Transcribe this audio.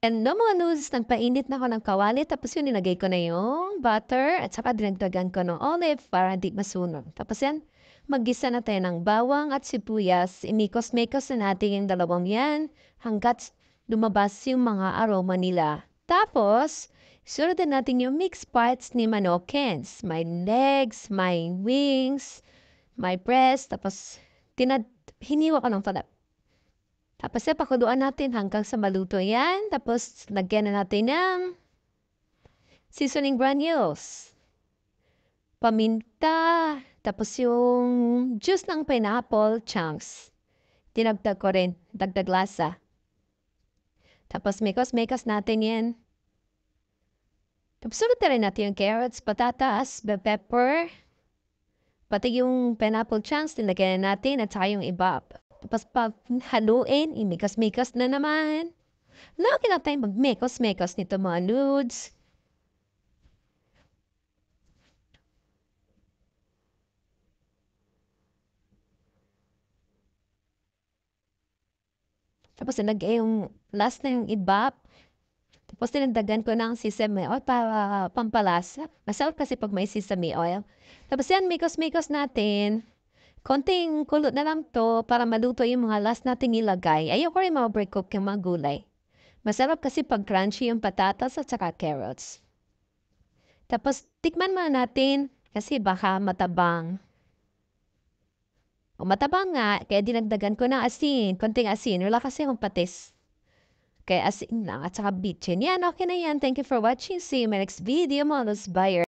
And no mga noodles, nagpainit na ako ng kawali, tapos yun, nilagay ko na yung butter, at saka dinagdagan ko ng olive para hindi masunog. Tapos yan, maggisa na tayo ng bawang at sibuyas. Imikos-mikos na natin yung dalawang yan hanggat lumabas yung mga aroma nila. Tapos, sunod natin yung mixed parts ni manokins. May legs, may wings, may breast, tapos hiniwa ko ng talap. Tapos pakuluan natin hanggang sa maluto yan. Tapos lagyan na natin ng seasoning granules, paminta, tapos yung juice ng pineapple chunks. Dinagdag ko rin, dagdag lasa. Tapos mikos-mikos natin yan. Tapos sunod na rin natin yung carrots, patatas, bell pepper, pati yung pineapple chunks, nilagyan natin at saka yung iba. Tapos haluin, imikas-mikas na naman. Lagi na tayong mag-mekos-mekos nito mga nudes. Tapos nilagay yung last na yung ibap. Tapos tinagdagan ko ng sesame oil para pampalasa. Masarap kasi pag may sesame oil. Tapos yan, mikos-mikos natin. Konting kulot na lang to para maluto yung mga last natin ilagay. Ayoko rin ma-overcook yung mga gulay. Masarap kasi pag crunchy yung patatas at saka carrots. Tapos tikman muna natin kasi baka matabang. O matabang nga, kaya dinagdagan ko ng asin. Konting asin, wala kasi akong patis. Kaya asin lang at saka bitchin. Yan, okay na yan. Thank you for watching. See you in my next video, mga buyer.